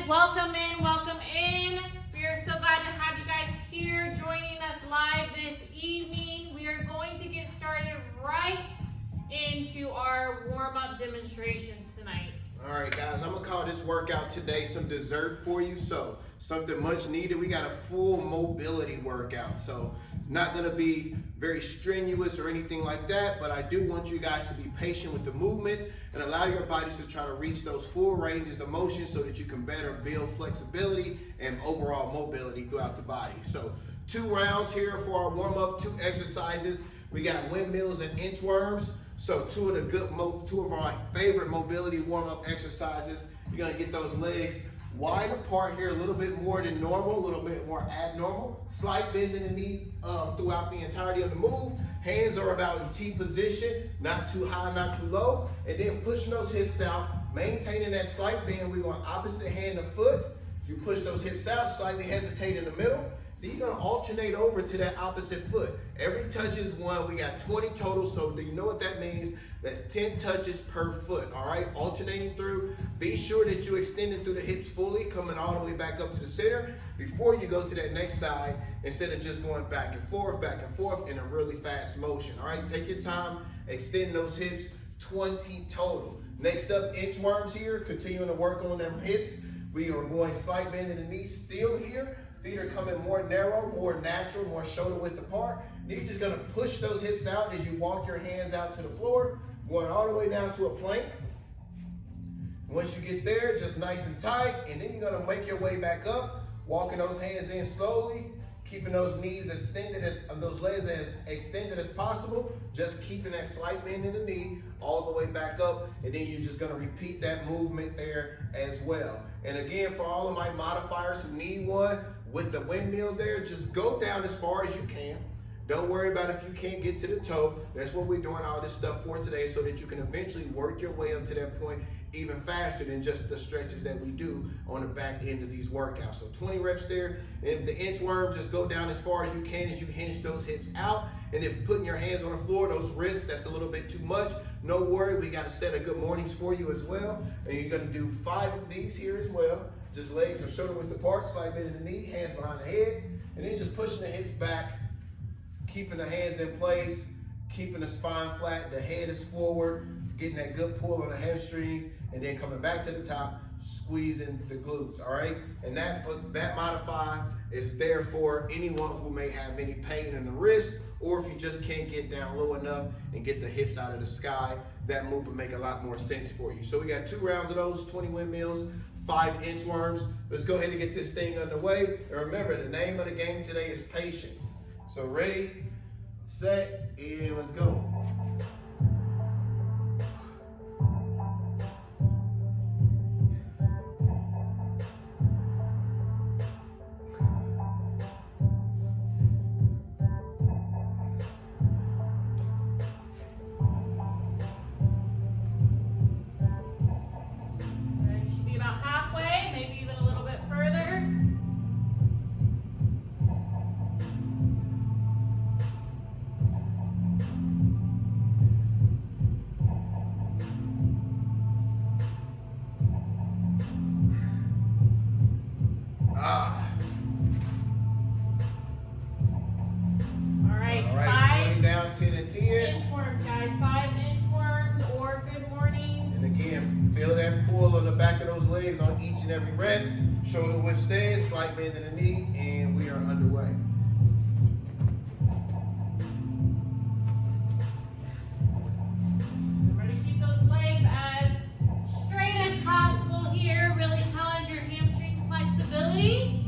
welcome in. We are so glad to have you guys here joining us live this evening. We are going to get started right into our warm-up demonstrations tonight. All right, guys, I'm gonna call this workout today some dessert for you. So something much needed. We got a full mobility workout. So it's not gonna be very strenuous or anything like that, but I do want you guys to be patient with the movements and allow your bodies to try to reach those full ranges of motion so that you can better build flexibility and overall mobility throughout the body. So 2 rounds here for our warm-up, 2 exercises. We got windmills and inchworms. So two of our favorite mobility warm-up exercises. You're gonna get those legs wide apart here, a little bit more than normal, a little bit more abnormal. Slight bend in the knee throughout the entirety of the move. Hands are about in T position, not too high, not too low. And then pushing those hips out, maintaining that slight bend. We're going opposite hand and foot. You push those hips out, slightly hesitate in the middle. Then you're gonna alternate over to that opposite foot. Every touch is 1. We got 20 total, so do you know what that means? That's 10 touches per foot, all right? Alternating through. Be sure that you extend it through the hips fully, coming all the way back up to the center before you go to that next side, instead of just going back and forth in a really fast motion, all right? Take your time, extend those hips, 20 total. Next up, inchworms here, continuing to work on them hips. We are going slight bend in the knees still here. Feet are coming more narrow, more natural, more shoulder width apart. Then you're just gonna push those hips out as you walk your hands out to the floor, going all the way down to a plank. Once you get there, just nice and tight, and then you're gonna make your way back up, walking those hands in slowly, keeping those knees extended, those legs as extended as possible, just keeping that slight bend in the knee all the way back up, and then you're just gonna repeat that movement there as well. And again, for all of my modifiers who need one, with the windmill there, just go down as far as you can. Don't worry about if you can't get to the toe. That's what we're doing all this stuff for today, so that you can eventually work your way up to that point even faster than just the stretches that we do on the back end of these workouts. So 20 reps there. And the inchworm, just go down as far as you can as you hinge those hips out. And then putting your hands on the floor, those wrists, that's a little bit too much. No worry, we got a set of good mornings for you as well. And you're gonna do 5 of these here as well. Just legs are shoulder width apart, slight bend in the knee, hands behind the head, and then just pushing the hips back, keeping the hands in place, keeping the spine flat, the head is forward, getting that good pull on the hamstrings, and then coming back to the top, squeezing the glutes, all right? And that modifier is there for anyone who may have any pain in the wrist, or if you just can't get down low enough and get the hips out of the sky, that move would make a lot more sense for you. So we got 2 rounds of those, 20 windmills, 5 inchworms. Let's go ahead and get this thing underway. And remember, the name of the game today is patience. So ready, set, and let's go. Inchworms, guys. 5 inchworms or good mornings. And again, feel that pull on the back of those legs on each and every rep. Shoulder width stance, slight bend in the knee, and we are underway. Remember to keep those legs as straight as possible here. Really challenge your hamstring flexibility.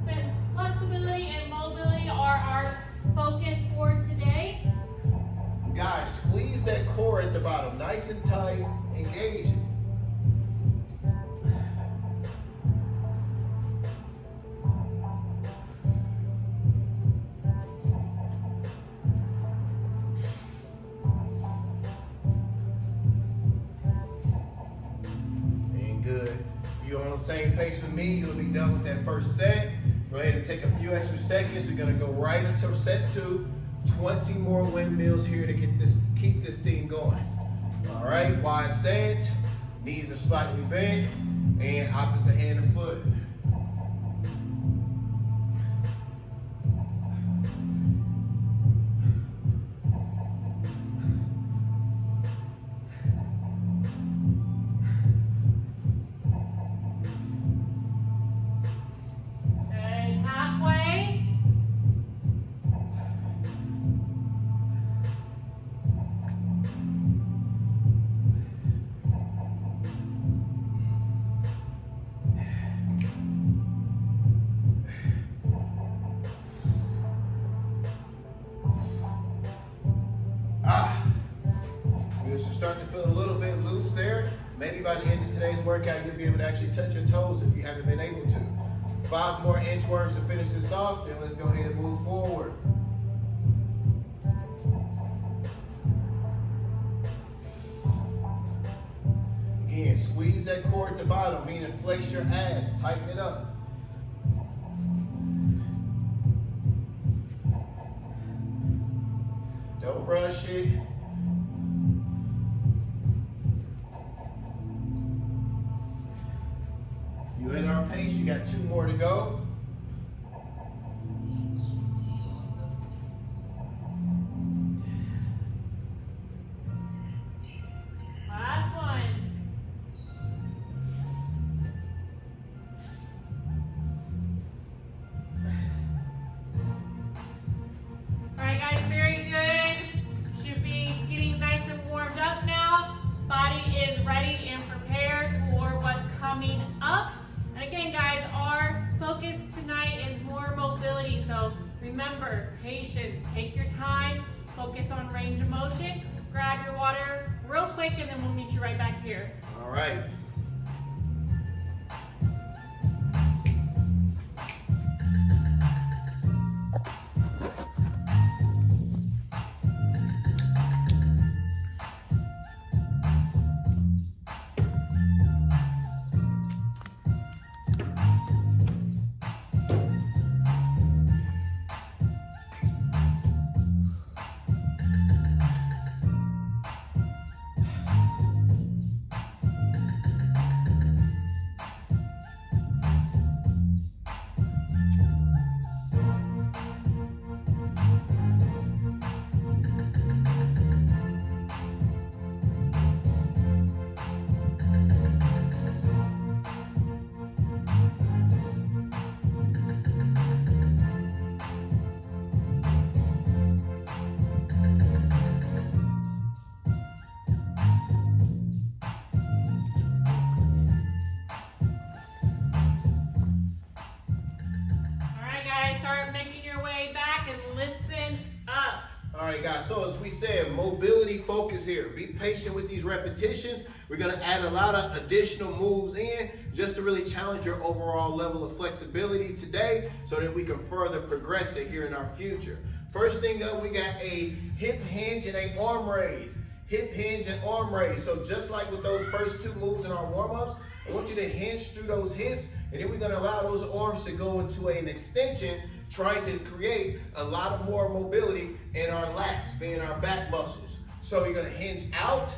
Since flexibility and mobility are our focus for today. Guys, squeeze that core at the bottom, nice and tight, engage it. And good. If you're on the same pace with me, you'll be done with that first set. Go ahead and take a few extra seconds. We're gonna go right into set 2. 20 more windmills here to keep this thing going. All right, wide stance, Knees are slightly bent, and opposite hand and foot. Okay, halfway. You should start to feel a little bit loose there. Maybe by the end of today's workout, you'll be able to actually touch your toes if you haven't been able to. 5 more inchworms to finish this off, then let's go ahead and move forward. Again, squeeze that core at the bottom, meaning flex your abs, tighten it up. Don't rush it. You at our pace, you got 2 more to go. Last one. All right, guys, very good. Should be getting nice and warmed up now. Body is ready and prepared for what's coming up. And again, guys, our focus tonight is more mobility. So remember, patience, take your time, focus on range of motion. Grab your water real quick, and then we'll meet you right back here. All right. Start making your way back and listen up. All right, guys, so as we said, mobility focus here. Be patient with these repetitions. We're going to add a lot of additional moves in just to really challenge your overall level of flexibility today so that we can further progress it here in our future. First thing up, we got a hip hinge and a arm raise. Hip hinge and arm raise. So just like with those first 2 moves in our warm-ups, I want you to hinge through those hips, and then we're going to allow those arms to go into an extension, trying to create a lot of more mobility in our lats, being our back muscles. So you're going to hinge out,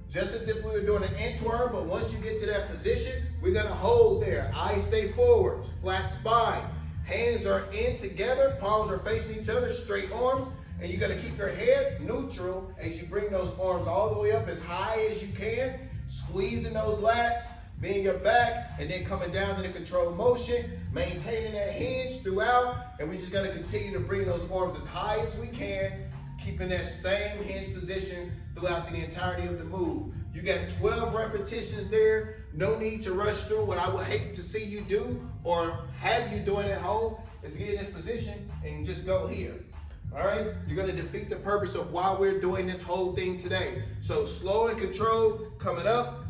just as if we were doing an inchworm, but once you get to that position, we're going to hold there. Eyes stay forward, flat spine. Hands are in together, palms are facing each other, straight arms, and you're going to keep your head neutral as you bring those arms all the way up as high as you can, squeezing those lats, bending your back, and then coming down to the controlled motion, maintaining that hinge throughout, and we're just gonna continue to bring those arms as high as we can, keeping that same hinge position throughout the entirety of the move. You got 12 repetitions there. No need to rush through. What I would hate to see you do or have you doing at home is get in this position and just go here. All right, you're gonna defeat the purpose of why we're doing this whole thing today. So slow and controlled, coming up,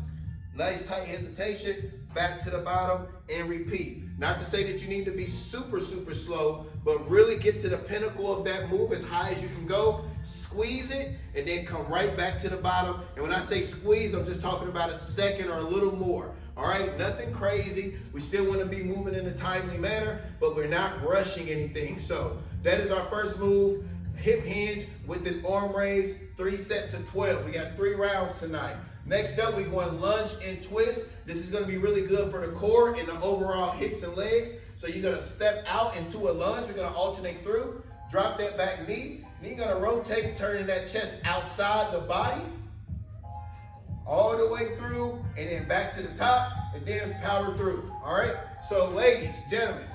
nice tight hesitation, back to the bottom, and repeat. Not to say that you need to be super slow, but really get to the pinnacle of that move as high as you can go, squeeze it, and then come right back to the bottom. And when I say squeeze, I'm just talking about a second or a little more. All right, nothing crazy. We still want to be moving in a timely manner, but we're not rushing anything. So that is our first move, hip hinge with an arm raise, 3 sets of 12. We got 3 rounds tonight. Next up, we're going lunge and twist. This is going to be really good for the core and the overall hips and legs. So you're going to step out into a lunge. We're going to alternate through. Drop that back knee. Then you're going to rotate, turning that chest outside the body, all the way through, and then back to the top, and then power through. All right? So ladies, gentlemen,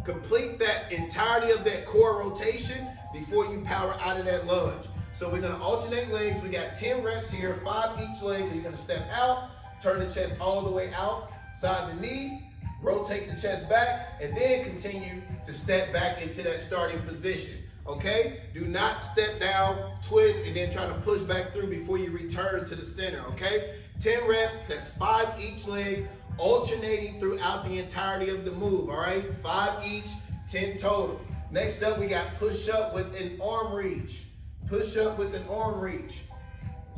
complete that entirety of that core rotation before you power out of that lunge. So we're gonna alternate legs. We got 10 reps here, 5 each leg. You're gonna step out, turn the chest all the way out, side the knee, rotate the chest back, and then continue to step back into that starting position, okay? Do not step down, twist, and then try to push back through before you return to the center, okay? 10 reps, that's 5 each leg, alternating throughout the entirety of the move, all right? 5 each, 10 total. Next up, we got push up with an arm reach. Push up with an arm reach.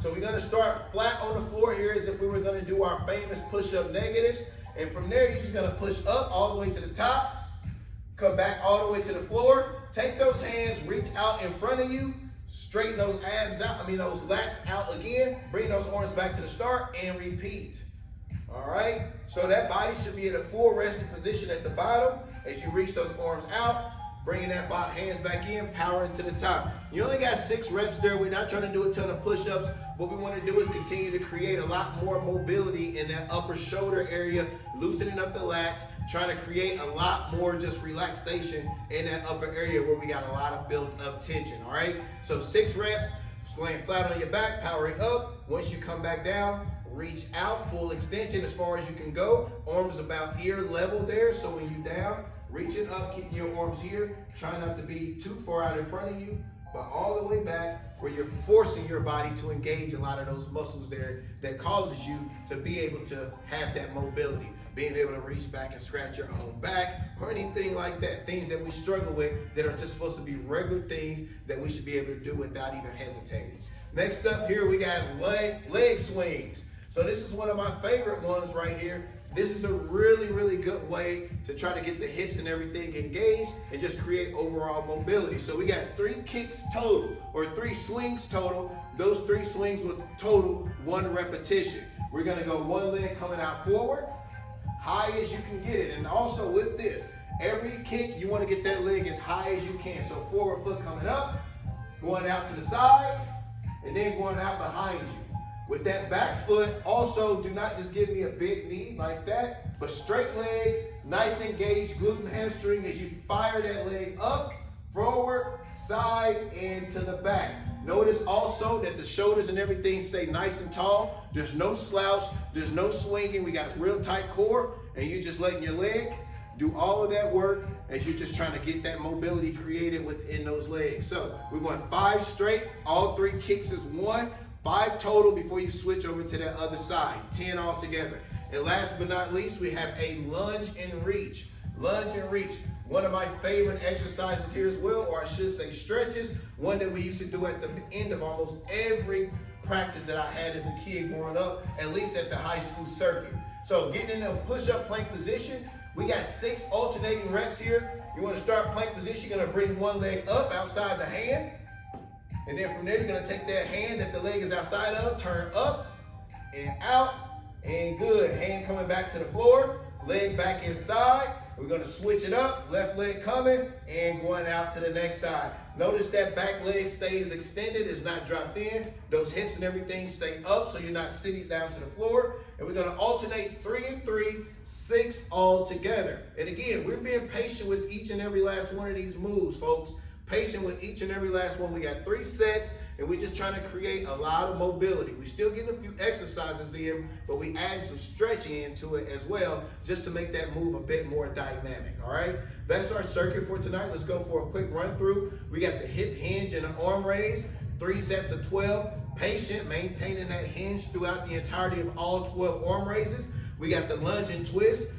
So we're gonna start flat on the floor here as if we were gonna do our famous push-up negatives. And from there, you're just gonna push up all the way to the top, come back all the way to the floor, take those hands, reach out in front of you, straighten those abs out, those lats out again, bring those arms back to the start, and repeat. All right, so that body should be in a full resting position at the bottom as you reach those arms out, bringing that hands back in, powering to the top. You only got 6 reps there. We're not trying to do a ton of push-ups. What we want to do is continue to create a lot more mobility in that upper shoulder area, loosening up the lats, trying to create a lot more just relaxation in that upper area where we got a lot of built up tension, all right? So 6 reps, laying flat on your back, powering up. Once you come back down, reach out, full extension as far as you can go. Arms about ear level there, so when you down, reaching up, keeping your arms here. Try not to be too far out in front of you, but all the way back where you're forcing your body to engage a lot of those muscles there that causes you to be able to have that mobility, being able to reach back and scratch your own back or anything like that. Things that we struggle with that are just supposed to be regular things that we should be able to do without even hesitating. Next up here, we got leg swings. So this is one of my favorite ones right here. This is a really, really good way to try to get the hips and everything engaged and just create overall mobility. So we got 3 kicks total, or 3 swings total. Those 3 swings will total 1 repetition. We're gonna go one leg coming out forward, high as you can get it. And also with this, every kick, you wanna get that leg as high as you can. So forward foot coming up, going out to the side, and then going out behind you. With that back foot, also do not just give me a big knee like that, but straight leg, nice engaged glute and hamstring as you fire that leg up, forward, side, and to the back. Notice also that the shoulders and everything stay nice and tall. There's no slouch, there's no swinging. We got a real tight core, and you're just letting your leg do all of that work as you're just trying to get that mobility created within those legs. So we're going 5 straight, all 3 kicks is 1. 5 total before you switch over to that other side, 10 altogether. And last but not least, we have a lunge and reach. Lunge and reach, one of my favorite exercises here as well, or I should say stretches, one that we used to do at the end of almost every practice that I had as a kid growing up, at least at the high school circuit. So getting in a push-up plank position, we got 6 alternating reps here. You want to start plank position, you're gonna bring one leg up outside the hand. And then from there, you're gonna take that hand that the leg is outside of, turn up and out, and good. Hand coming back to the floor, leg back inside. We're gonna switch it up, left leg coming, and going out to the next side. Notice that back leg stays extended, it's not dropped in. Those hips and everything stay up, so you're not sitting down to the floor. And we're gonna alternate 3 and 3, 6 all together. And again, we're being patient with each and every last one of these moves, folks. Patient with each and every last one. We got 3 sets, and we're just trying to create a lot of mobility. We're still getting a few exercises in, but we add some stretching into it as well, just to make that move a bit more dynamic, all right? That's our circuit for tonight. Let's go for a quick run through. We got the hip hinge and the arm raise, 3 sets of 12. Patient, maintaining that hinge throughout the entirety of all 12 arm raises. We got the lunge and twist,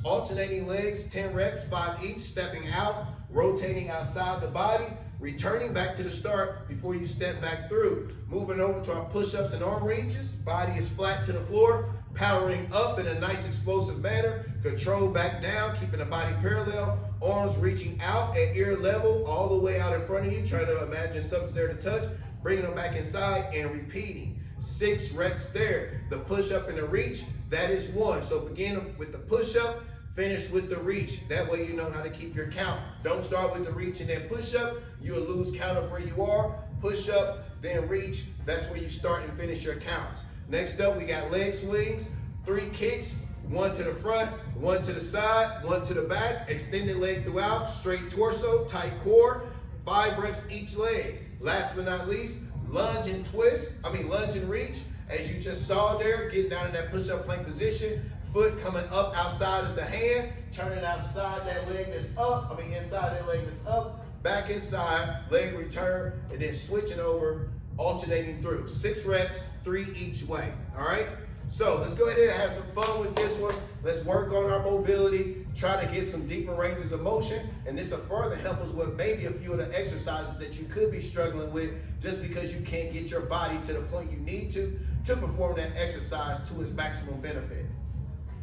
alternating legs, 10 reps, 5 each, stepping out, rotating outside the body, returning back to the start before you step back through. Moving over to our push-ups and arm reaches, body is flat to the floor, powering up in a nice explosive manner, control back down, keeping the body parallel, arms reaching out at ear level, all the way out in front of you, trying to imagine something's there to touch. bringing them back inside and repeating. 6 reps there. The push-up and the reach, that is 1. So begin with the push-up, finish with the reach. That way you know how to keep your count. Don't start with the reach and then push-up. You'll lose count of where you are. Push-up, then reach. That's where you start and finish your counts. Next up, we got leg swings, 3 kicks, 1 to the front, 1 to the side, 1 to the back, extended leg throughout, straight torso, tight core, 5 reps each leg. Last but not least, lunge and reach. As you just saw there, getting down in that push-up plank position, foot coming up outside of the hand, turning outside that leg that's up, inside that leg that's up, back inside, leg return, and then switching over, alternating through. 6 reps, 3 each way, all right? So let's go ahead and have some fun with this one. Let's work on our mobility, try to get some deeper ranges of motion, and this will further help us with maybe a few of the exercises that you could be struggling with just because you can't get your body to the point you need to perform that exercise to its maximum benefit.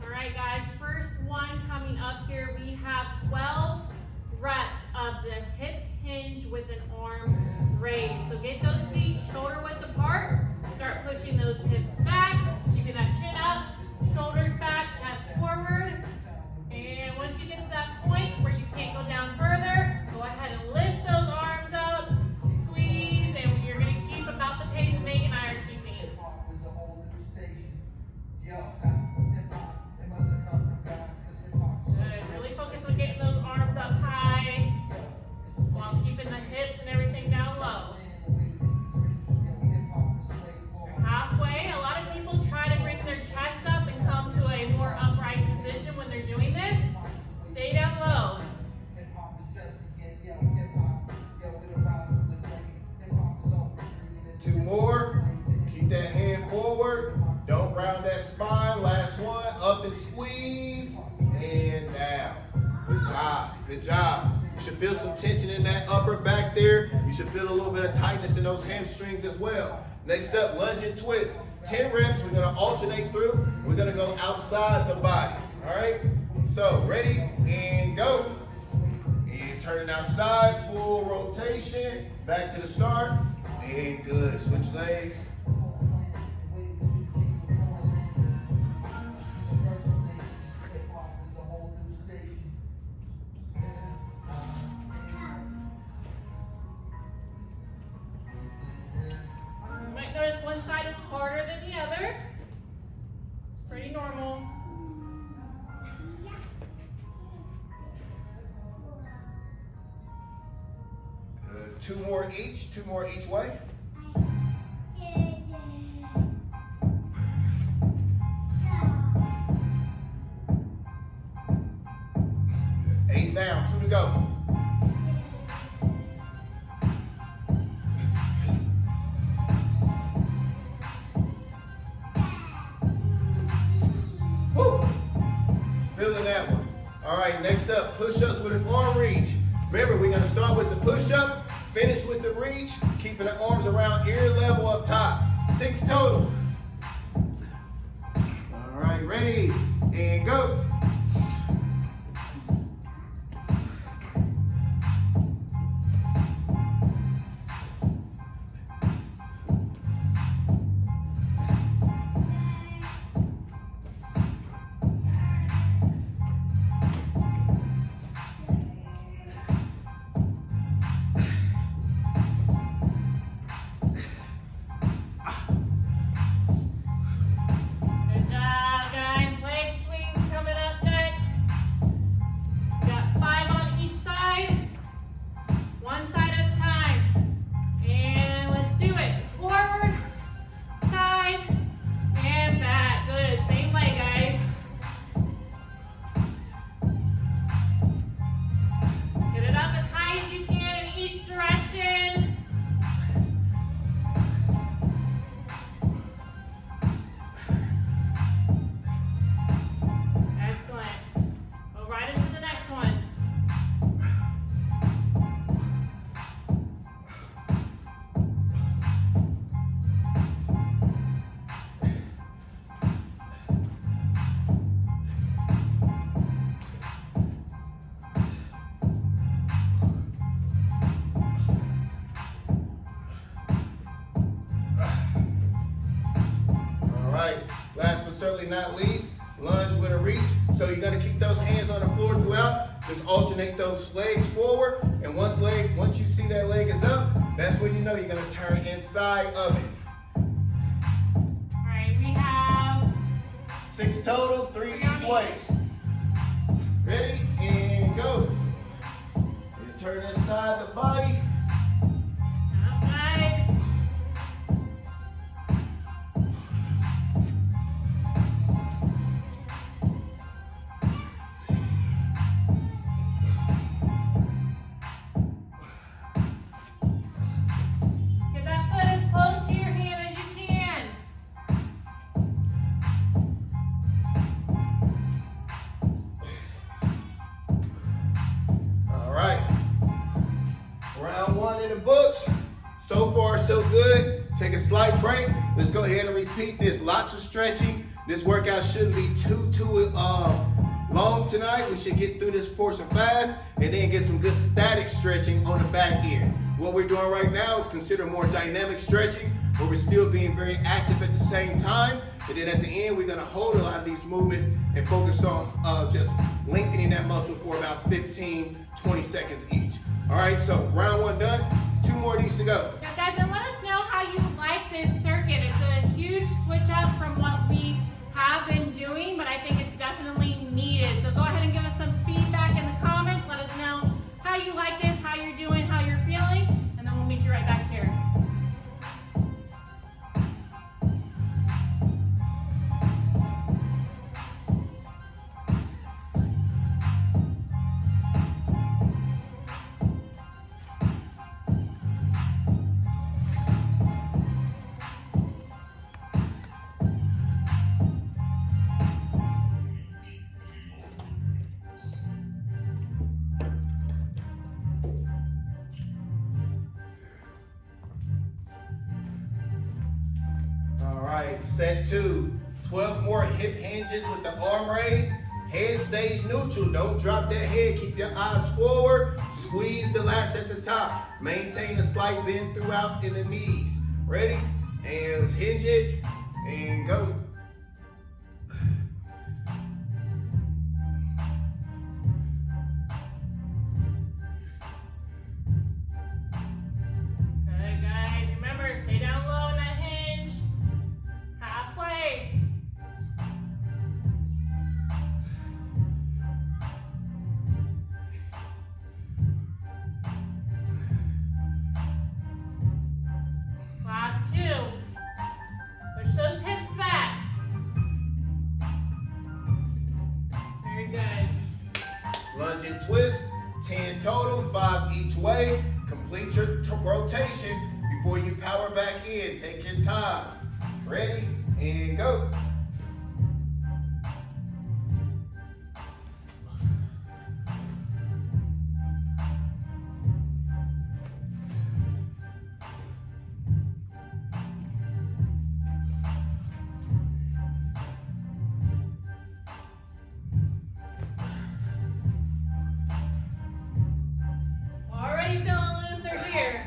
All right, guys, first one coming up here, we have 12 reps of the hip hinge with an arm raise. So get those feet shoulder width apart, start pushing those hips back, keeping that chin up, shoulders back, chest forward. And once you get to that point where you can't go down further, go ahead and lift those arms up, squeeze, and you're gonna keep about the pace Meg and I are keeping. Good, really focus on getting those arms up high while keeping the hips and everything down low. You're halfway. A lot of people try to bring their chest up and come to a more upright position when they're doing this. Stay down low. 2 more. Keep that hand forward. Don't round that spine. Last one. Up and squeeze. And down. Good job. Good job. You should feel some tension in that upper back there. You should feel a little bit of tightness in those hamstrings as well. Next up, lunge and twist. 10 reps. We're going to alternate through. We're going to go outside the body. All right? So, ready? And go. And turning outside. Full rotation. Back to the start. And good. Switch legs. You might notice one side is harder than the other. It's pretty normal. Good. 2 more each. 2 more each way. 8 down. 2 to go. Woo! Feeling that one. All right, next up, push-ups with an arm reach. Remember, we're gonna start with the push-up, finish with the reach, keeping the arms around ear level up top. 6 total. All right, ready, and go. Good job, guys. certainly not least, lunge with a reach. So you're gonna keep those hands on the floor throughout. Just alternate those legs forward. And once you see that leg is up, that's when you know you're gonna turn inside of it. All right, we have 6 total, 3 each way. Ready, and go. And turn inside the body. nice. Get that foot as close to your hand as you can. All right. Round 1 in the books. So far, so good. Take a slight break. Let's go ahead and repeat this. Lots of stretching. This workout shouldn't be too long tonight. We should get through this portion fast and then get some good static stretching on the back end. What we're doing right now is considered more dynamic stretching, where we're still being very active at the same time. And then at the end, we're gonna hold a lot of these movements and focus on just lengthening that muscle for about 15, 20 seconds each. All right, so round 1 done. 2 more of these to go. Now guys, and let us know how you like this circuit. It's a huge switch up from what we have been doing, but I think it's definitely needed. So go ahead and give us some feedback in the comments. Let us know how you like this, how you're doing, how you're feeling, and then we'll meet you right back here. All right, set 2. 12 more hip hinges with the arm raise. Head stays neutral. Don't drop that head. Keep your eyes forward. Squeeze the lats at the top. Maintain a slight bend throughout in the knees. Ready? And let's hinge it and go. Good, guys. Remember, stay down low in that hinge. Halfway. Last 2. Push those hips back. Very good. Lunge and twist. 10 total, 5 each way. Complete your rotation before you power back in. Take your time. Ready? And go. Already feeling looser here.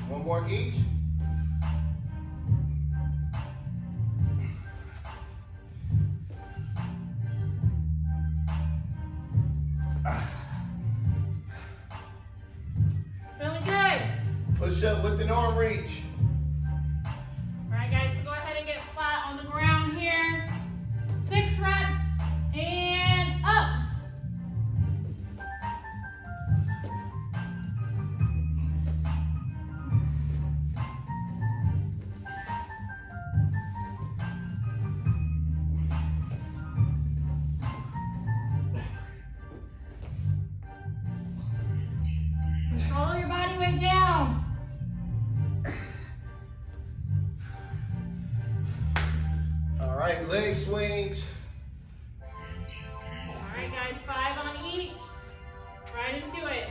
One more each. Feeling good. Push up with an arm reach. All right, guys, so go ahead and get flat on the ground here. 6 reps and up. Control your body weight down. All right, leg swings. All right, guys, 5 on each. Right into it.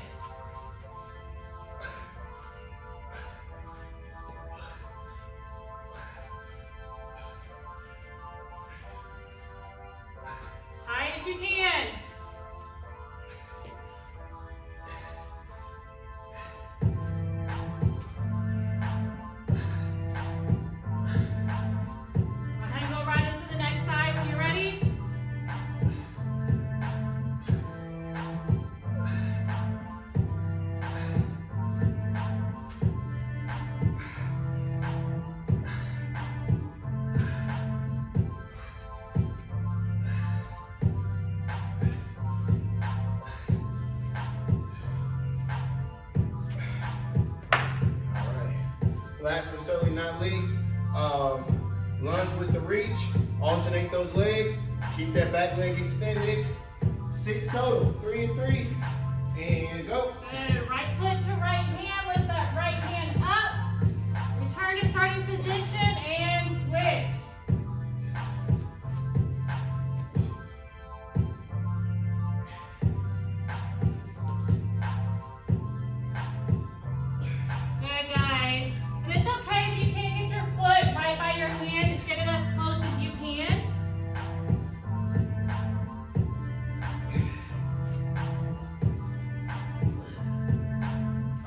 Lunge with the reach. Alternate those legs. Keep that back leg extended. 6 total. 3 and 3. And go. Good. Right foot to right hand with that right hand up. Return to starting position and switch. Good, guys. And it's okay if you can't get your foot right by your hand. Just get it as close as you can.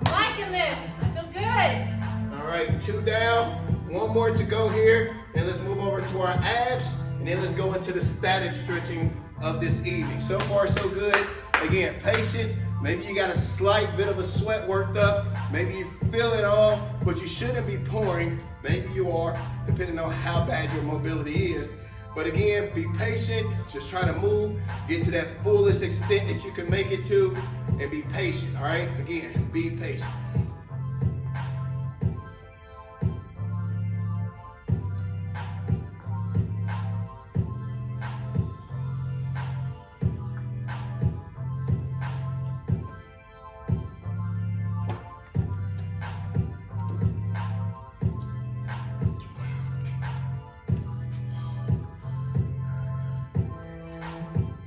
I'm liking this. I feel good. All right, 2 down. 1 more to go here. And let's move over to our abs. And then let's go into the static stretching of this evening. So far, so good. Again, patience. Maybe you got a slight bit of a sweat worked up. Maybe you feel it all, but you shouldn't be pouring. Maybe you are, depending on how bad your mobility is. But again, be patient. Just try to move. Get to that fullest extent that you can make it to. And be patient, all right? Again, be patient.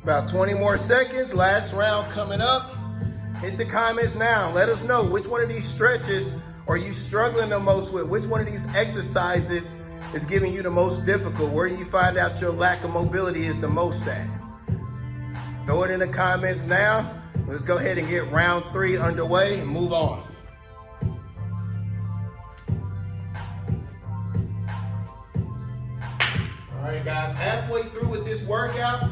About 20 more seconds, last round coming up. Hit the comments now. Let us know which one of these stretches are you struggling the most with? Which one of these exercises is giving you the most difficult? Where do you find out your lack of mobility is the most at? Throw it in the comments now. Let's go ahead and get round 3 underway and move on. All right, guys, halfway through with this workout.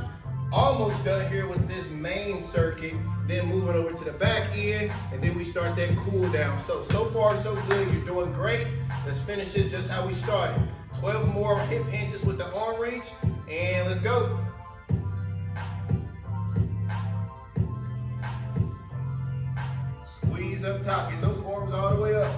Almost done here with this main circuit, then moving over to the back end, and then we start that cool down. So far so good, you're doing great. Let's finish it just how we started. 12 more hip hinges with the arm reach, and let's go. Squeeze up top, get those arms all the way up.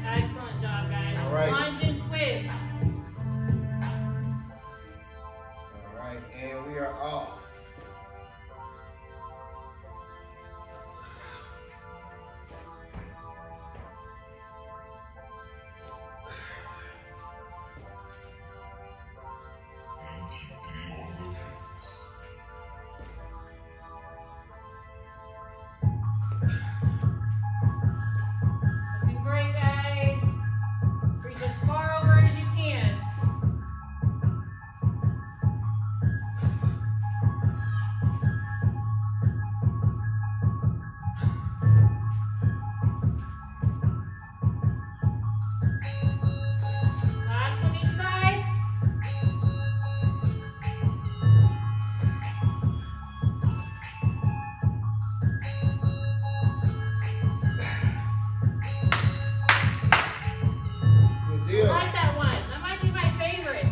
Excellent job, guys. Right. Lunge and twist. All right, and we are off. Looking great, guys. Reach as far over as you can. Last one each side. Good deal. I like that one. That might be my favorite.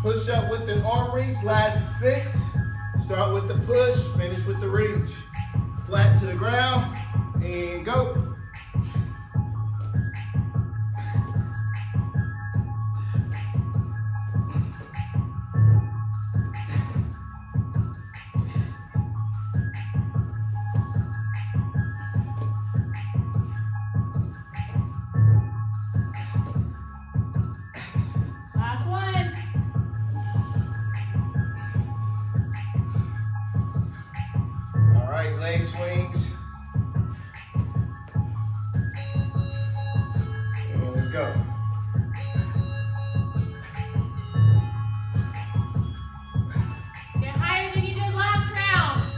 Push up with the arm reach, last 6. Start with the push, finish with the reach. Flat to the ground, and go. Last one. All right, leg swings. And let's go. Get higher than you did last round.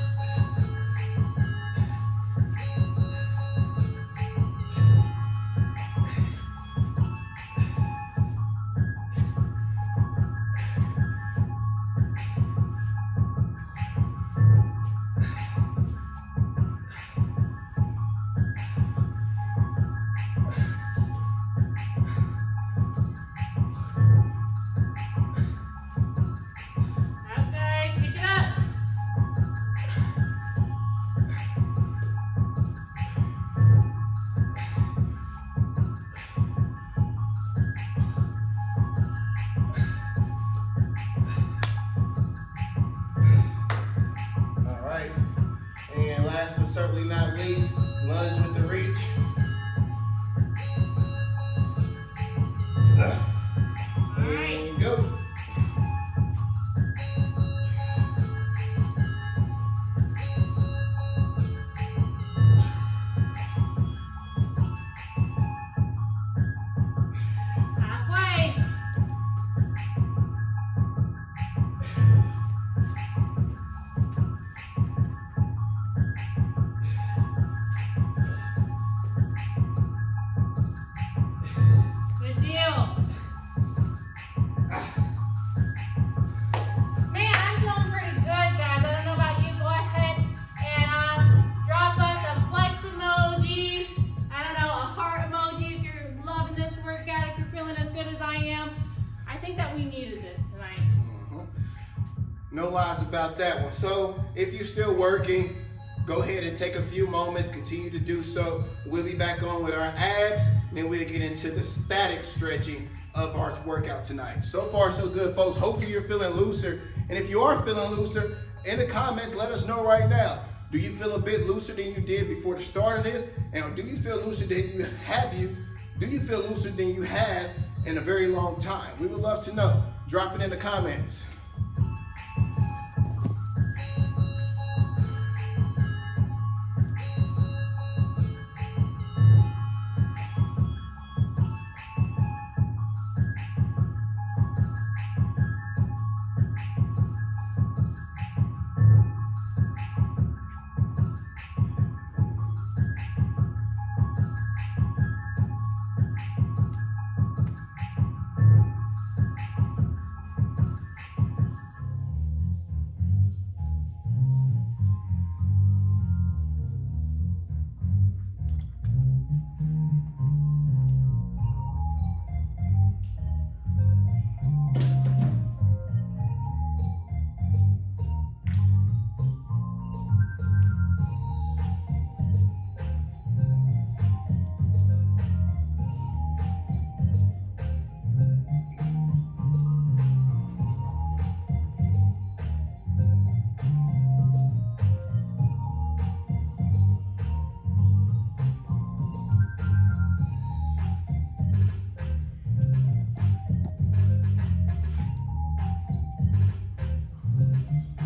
certainly not least, lunge with the reach. There you go. No lies about that one. So if you're still working, go ahead and take a few moments, continue to do so. We'll be back on with our abs, and then we'll get into the static stretching of our workout tonight. So far, so good, folks. Hopefully you're feeling looser. And if you are feeling looser, in the comments, let us know right now. Do you feel a bit looser than you did before the start of this? And do you feel looser than you have in a very long time? We would love to know. Drop it in the comments.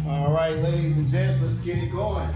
All right, ladies and gents, let's get it going.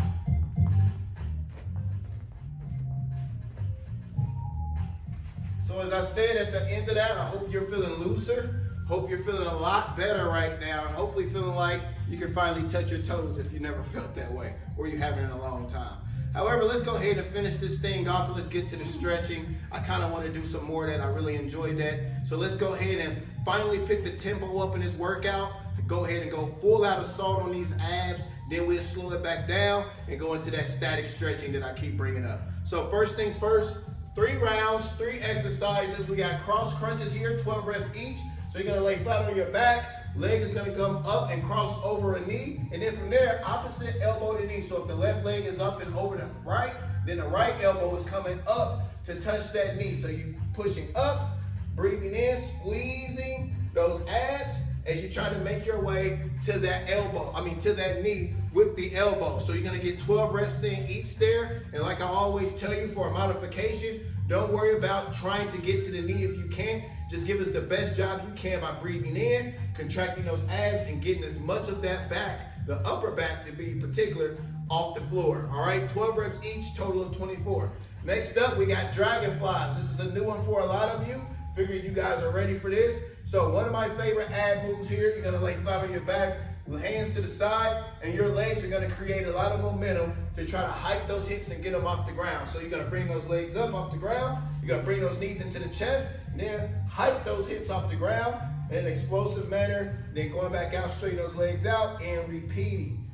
So as I said at the end of that, I hope you're feeling looser. Hope you're feeling a lot better right now, and hopefully feeling like you can finally touch your toes if you never felt that way, or you haven't in a long time. However, let's go ahead and finish this thing off, and let's get to the stretching. I kind of want to do some more of that. I really enjoyed that. So let's go ahead and finally pick the tempo up in this workout. Go ahead and go full out assault on these abs. Then we'll slow it back down and go into that static stretching that I keep bringing up. So first things first, 3 rounds, 3 exercises. We got cross crunches here, 12 reps each. So you're gonna lay flat on your back. Leg is gonna come up and cross over a knee. And then from there, opposite elbow to knee. So if the left leg is up and over the right, then the right elbow is coming up to touch that knee. So you pushing up, breathing in, squeezing those abs as you try to make your way to that to that knee with the elbow. So you're gonna get 12 reps in each there. And like I always tell you, for a modification, don't worry about trying to get to the knee if you can't. Just give us the best job you can by breathing in, contracting those abs, and getting as much of that back, the upper back to be particular, off the floor. All right, 12 reps each, total of 24. Next up, we got Dragonflies. This is a new one for a lot of you. Figured you guys are ready for this. So one of my favorite ab moves here, you're gonna lay flat on your back, with hands to the side, and your legs are gonna create a lot of momentum to try to hike those hips and get them off the ground. So you're gonna bring those legs up off the ground, you're gonna bring those knees into the chest, and then hike those hips off the ground in an explosive manner, then going back out, straighten those legs out, and repeating.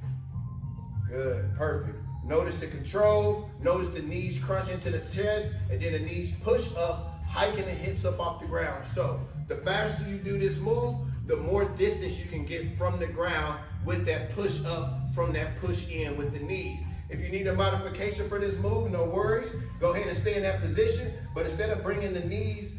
Good, perfect. Notice the control, notice the knees crunch into the chest, and then the knees push up, hiking the hips up off the ground. So the faster you do this move, the more distance you can get from the ground with that push up from that push in with the knees. If you need a modification for this move, no worries. Go ahead and stay in that position, but instead of bringing the legs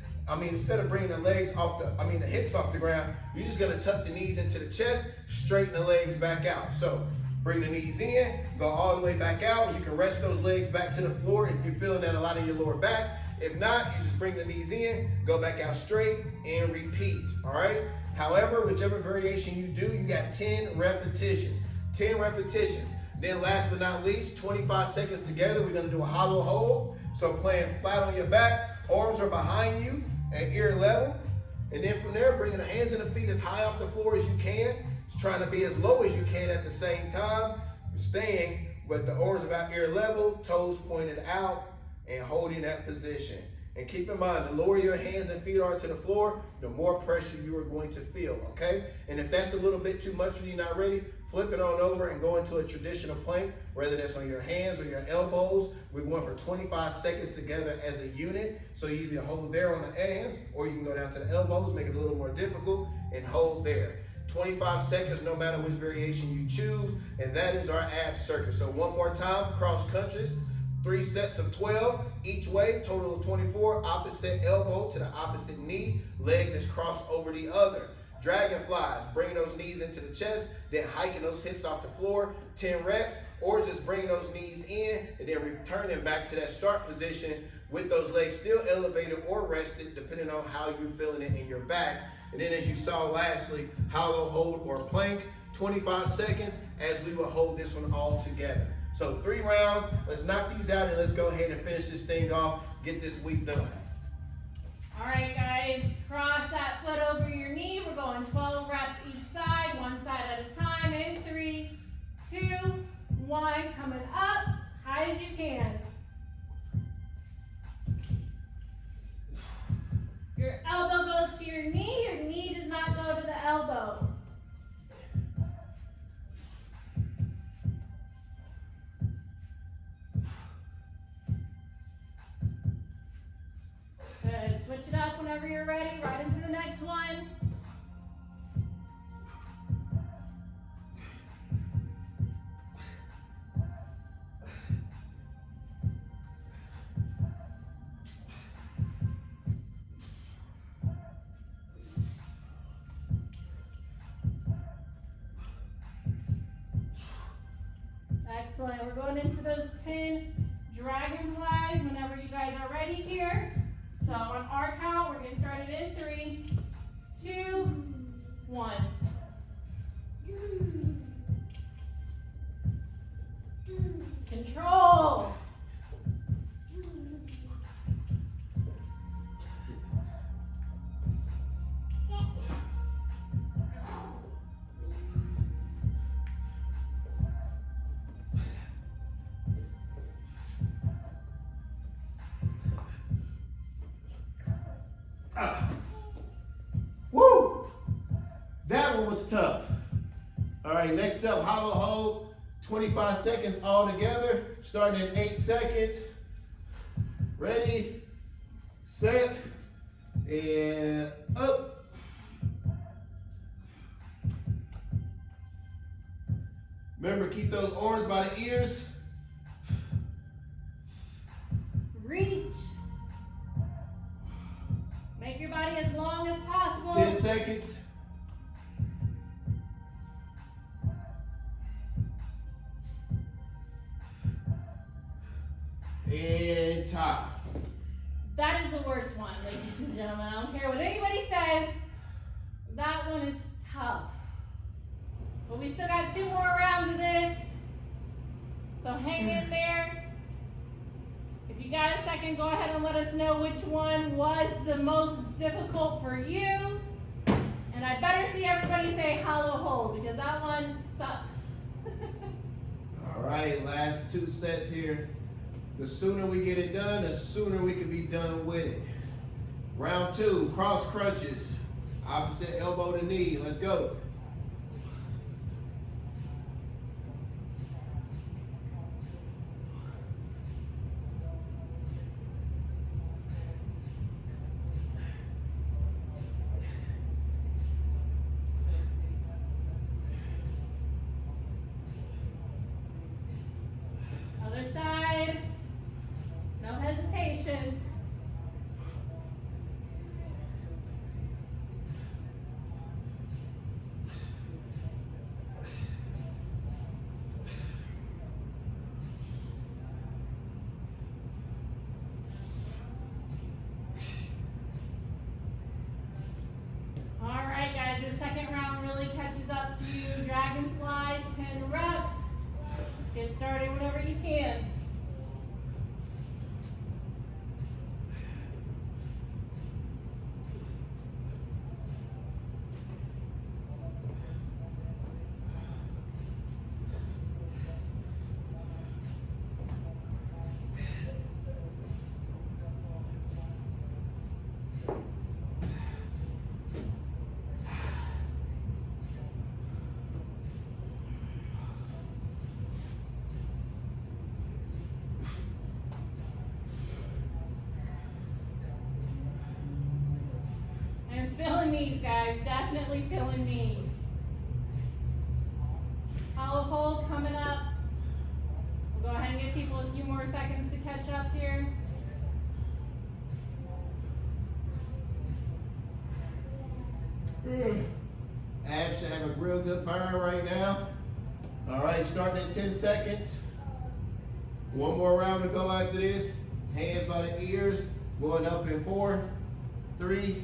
off the hips off the ground, you're just gonna tuck the knees into the chest, straighten the legs back out. So Bring the knees in, go all the way back out. You can rest those legs back to the floor if you're feeling that a lot in your lower back. If not, you just bring the knees in, go back out straight, and repeat, all right? However, whichever variation you do, you got 10 repetitions. 10 repetitions. Then last but not least, 25 seconds together, we're gonna do a hollow hold. So playing flat on your back, arms are behind you at ear level. And then from there, bringing the hands and the feet as high off the floor as you can. It's trying to be as low as you can at the same time. Staying with the arms about ear level, toes pointed out, and holding that position. And keep in mind, the lower your hands and feet are to the floor, the more pressure you are going to feel, okay? And if that's a little bit too much for you, not ready, flip it on over and go into a traditional plank, whether that's on your hands or your elbows. We're going for 25 seconds together as a unit. So you either hold there on the hands, or you can go down to the elbows, make it a little more difficult, and hold there. 25 seconds, no matter which variation you choose, and that is our ab circuit. So one more time, cross crunches, 3 sets of 12 each way, total of 24, opposite elbow to the opposite knee, leg that's crossed over the other. Dragonflies, bringing those knees into the chest, then hiking those hips off the floor, 10 reps, or just bringing those knees in and then returning back to that start position with those legs still elevated or rested, depending on how you're feeling it in your back. And then as you saw lastly, hollow hold or plank, 25 seconds as we will hold this one all together. So 3 rounds, let's knock these out and let's go ahead and finish this thing off, get this week done. All right, guys, cross that foot over your knee. We're going 12 reps each side, one side at a time. In 3, 2, 1, coming up, high as you can. Your elbow goes to your knee does not go to the elbow. Good, switch it up whenever you're ready, right into the next one. Excellent. We're going into those 10 dragonflies whenever you guys are ready here. So on our count, we're getting started in 3, 2, 1. Control. Woo! That one was tough. All right, next up, hollow hold, 25 seconds all together, starting in 8 seconds. Ready, set, and up. Remember, keep those arms by the ears. Reach. Make your body as long as possible. 10 seconds. And top. That is the worst one, ladies and gentlemen. I don't care what anybody says. That one is tough. But we still got 2 more rounds of this. So hang in there. If you got a second, go ahead and let us know which one was the most difficult for you. And I better see everybody say hollow hold, because that one sucks. All right, last 2 sets here. The sooner we get it done, the sooner we can be done with it. Round 2, cross crunches. Opposite elbow to knee, let's go. Other side. No hesitation. Dragonflies, 10 reps. Let's get started whenever you can. Feeling these, guys, definitely feeling these. Hollow hold coming up. We'll go ahead and give people a few more seconds to catch up here. Abs should have a real good burn right now. All right, starting at 10 seconds. One more round to go after this. Hands by the ears, going up in 4, 3,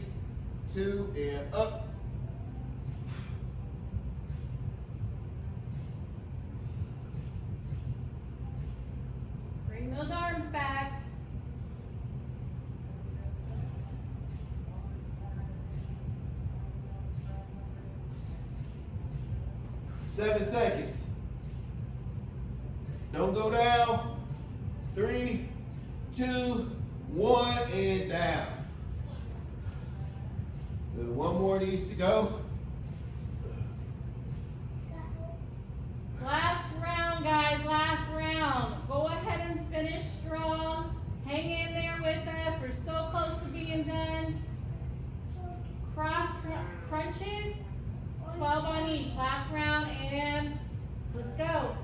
2, and up. Bring those arms back. Seven seconds. Don't go down. 3, 2, 1, and down. One more needs to go. Last round, guys, last round. Go ahead and finish strong. Hang in there with us. We're so close to being done. Cross crunches, 12 on each. Last round, and let's go.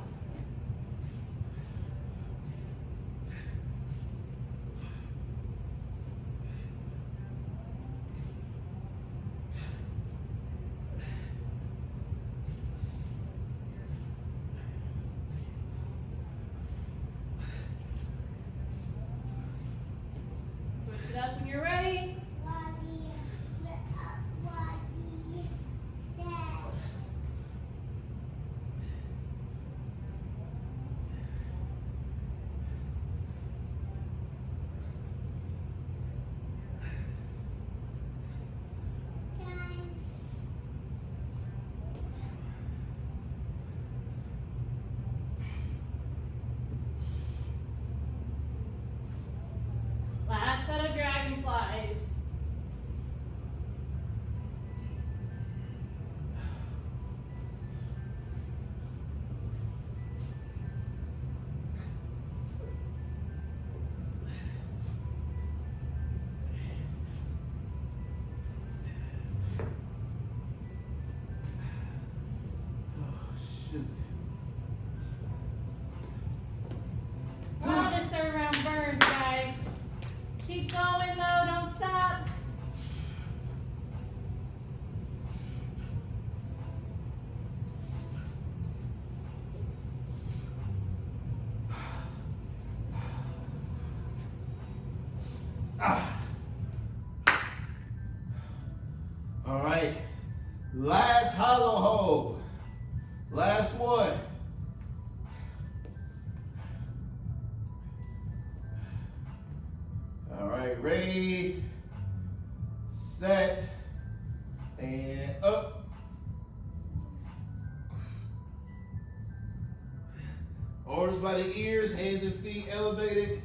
Up when you're ready. Last set of dragonflies. Oh, this third round burns, guys. Keep going though, don't stop. All right, last hollow hold. Last one. All right, ready, set, and up. Arms by the ears, hands and feet elevated.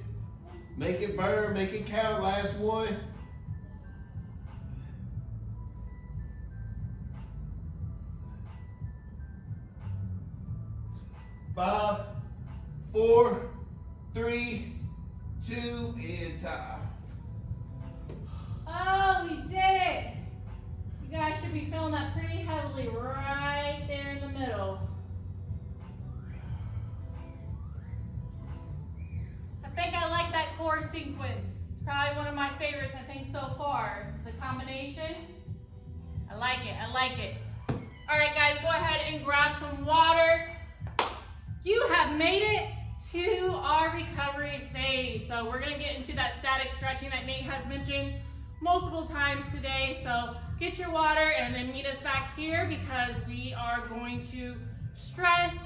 Make it burn, make it count. Last one. 5, 4, 3, 2, and time. Oh, we did it. You guys should be feeling that pretty heavily right there in the middle. I think I like that core sequence. It's probably one of my favorites, I think, so far. The combination, I like it, I like it. All right, guys, go ahead and grab some water. You have made it to our recovery phase. So we're gonna get into that static stretching that Nate has mentioned multiple times today. So get your water, and then meet us back here because we are going to stretch,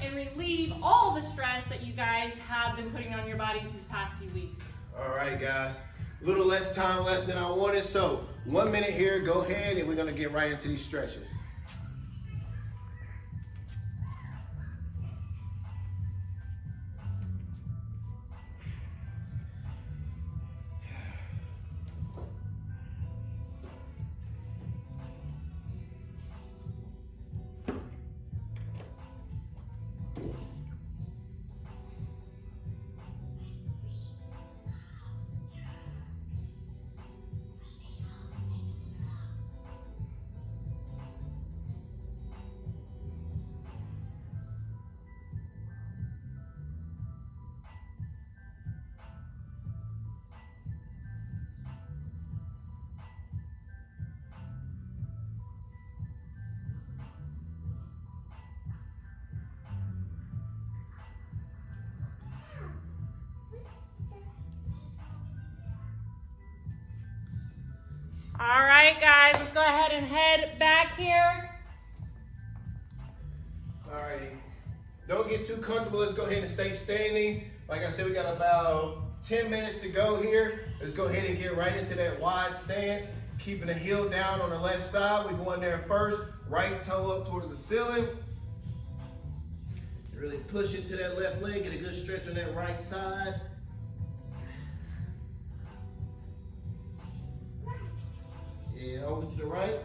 and relieve all the stress that you guys have been putting on your bodies these past few weeks. All right, guys. A little less time less than I wanted, so 1 minute here, go ahead, and we're gonna get right into these stretches. All right, guys, let's go ahead and head back here. All right. Don't get too comfortable. Let's go ahead and stay standing. Like I said, we got about 10 minutes to go here. Let's go ahead and get right into that wide stance, keeping the heel down on the left side. We go in there first, right toe up towards the ceiling. Really push into that left leg, get a good stretch on that right side. Yeah, over to the right.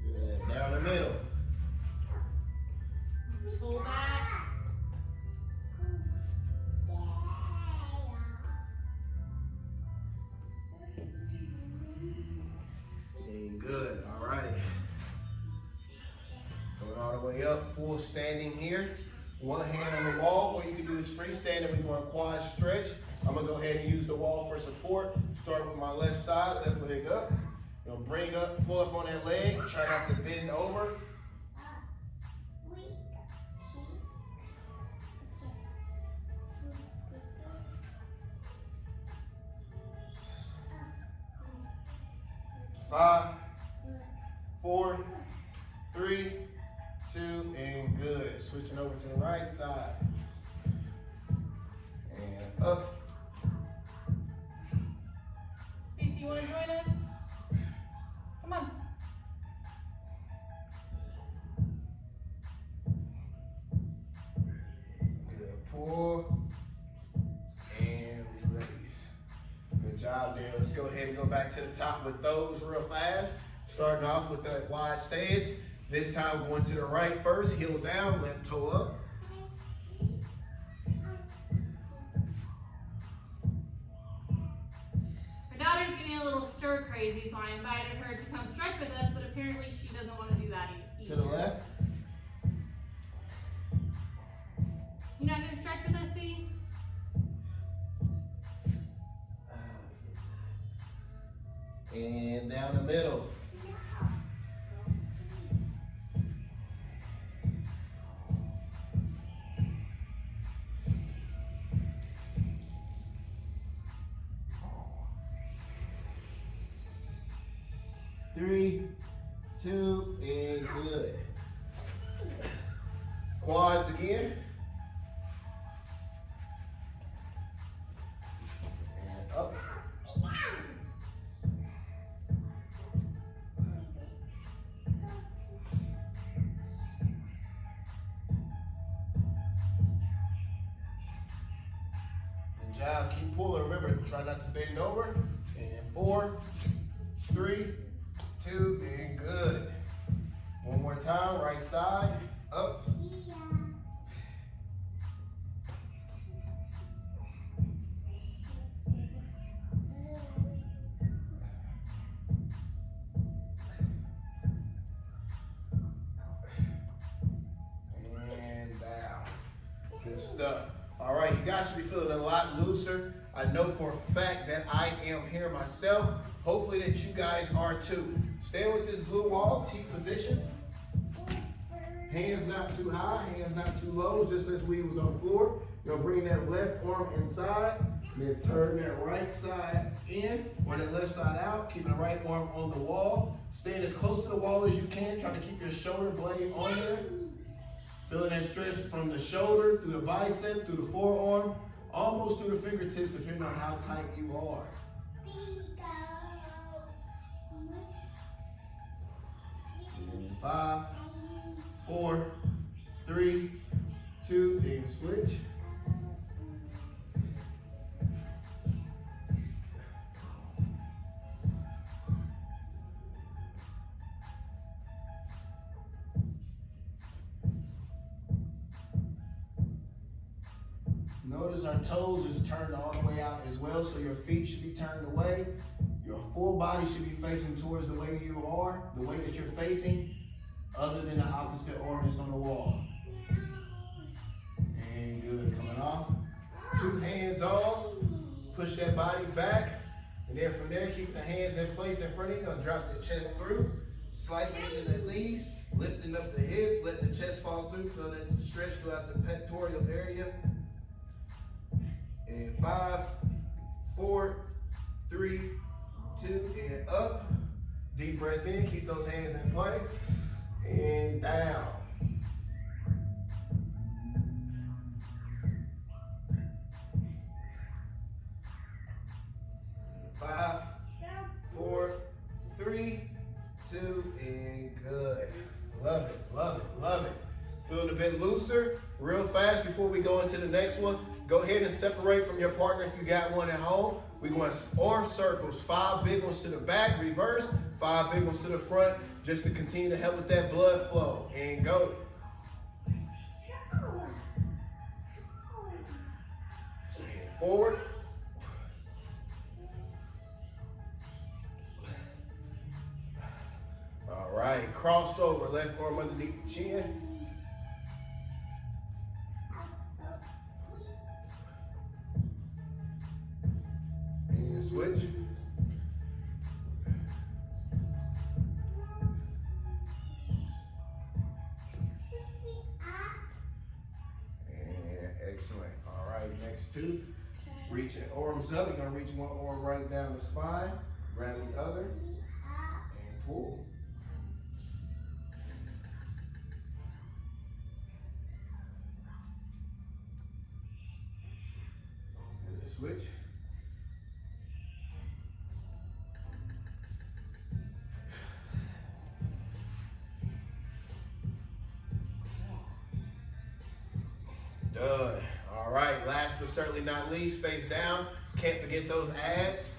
Good. Down the middle. Pull back. And good. All right. Going all the way up, full standing here. One hand on the wall, or you can do this freestanding. We're going quad stretch. I'm gonna go ahead and use the wall for support. Start with my left side, left leg up. You'll bring up, pull up on that leg. Try not to bend over. Five, 4, 3, 2, and good. Switching over to the right side. And up. Cece, you want to join us? Come on. Good. Pull. And release. Good job there. Let's go ahead and go back to the top with those real fast. Starting off with that wide stance. This time going to the right first, heel down, left toe up. My daughter's getting a little stir crazy, so I invited her to come stretch with us, but apparently she doesn't want to do that either. To the left. You're not going to stretch with us, see? And down the middle. Three, 2, and good. Quads again. And up. Good job. Keep pulling. Remember, try not to bend over. And 4, 3, 2, and good. One more time, right side, up. And down. Good stuff. All right, you guys should be feeling a lot looser. I know for a fact that I am here myself. Hopefully that you guys are too. Stand with this blue wall, T position. Hands not too high, hands not too low, just as we was on the floor. You're gonna bring that left arm inside, and then turn that right side in, or that left side out, keeping the right arm on the wall. Staying as close to the wall as you can, trying to keep your shoulder blade on there. Feeling that stretch from the shoulder, through the bicep, through the forearm, almost through the fingertips, depending on how tight you are. And 5, 4, 3, 2, and switch. Notice our toes is turned all the way out as well, so your feet should be turned away. Your full body should be facing towards the way you are, the way that you're facing, other than the opposite arm is on the wall. And good, coming off. 2 hands on, push that body back, and then from there, keeping the hands in place in front of you, gonna drop the chest through, slightly into the knees, lifting up the hips, letting the chest fall through, feel that stretch throughout the pectoral area. And 5, 4, 3, 2, and up. Deep breath in, keep those hands in play. And down. 5, 4, 3, 2, and good. Love it, love it, love it. Feeling a bit looser. Real fast before we go into the next one, go ahead and separate from your partner if you got one at home. We're going arm circles, 5 big ones to the back, reverse, 5 big ones to the front, just to continue to help with that blood flow. And go. And forward. All right, crossover, left arm underneath the chin. And switch. And excellent. All right, next 2. Reaching arms up. You're gonna reach one arm right down the spine, grab the other, and pull. And switch. Done. All right, last but certainly not least, face down. Can't forget those abs.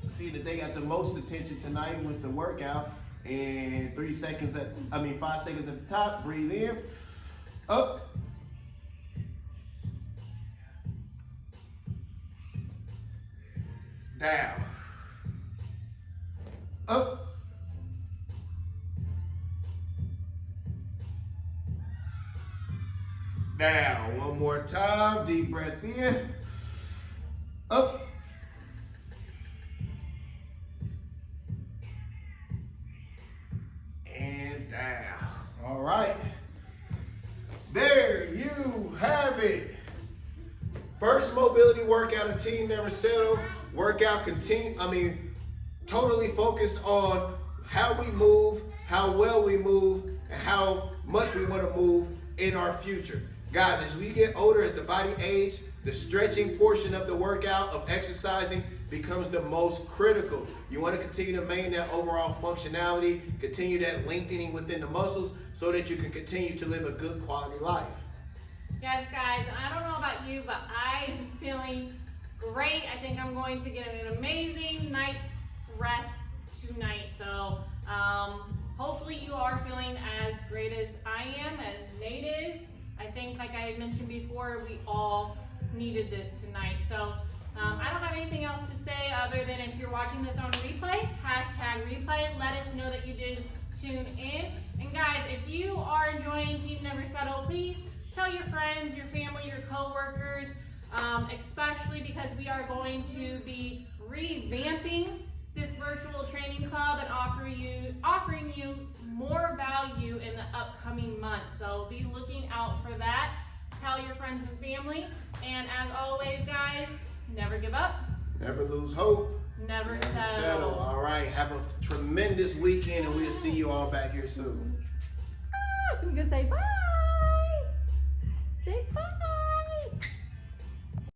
See that they got the most attention tonight with the workout. And 5 seconds at the top. Breathe in, up, down, up, down. One more time. Deep breath in. Up. And down. All right. There you have it. First mobility workout a team never settled. Workout totally focused on how we move, how well we move, and how much we want to move in our future. Guys, as we get older, as the body ages, the stretching portion of the workout, of exercising, becomes the most critical. You want to continue to maintain that overall functionality, continue that lengthening within the muscles so that you can continue to live a good quality life. Yes, guys, I don't know about you, but I am feeling great. I think I'm going to get an amazing night's rest tonight. So hopefully you are feeling as great as I am, as Nate is. I think, like I mentioned before, we all needed this tonight. So I don't have anything else to say other than if you're watching this on replay, #replay, let us know that you did tune in. And guys, if you are enjoying Team Never Settle, please tell your friends, your family, your coworkers, especially because we are going to be revamping this virtual training club and offering you more value in the upcoming months. So be looking out for that. Tell your friends and family. And as always, guys, never give up. Never lose hope. Never Never settle. settle. All right. Have a tremendous weekend, and we'll see you all back here soon. You can say bye. Say bye.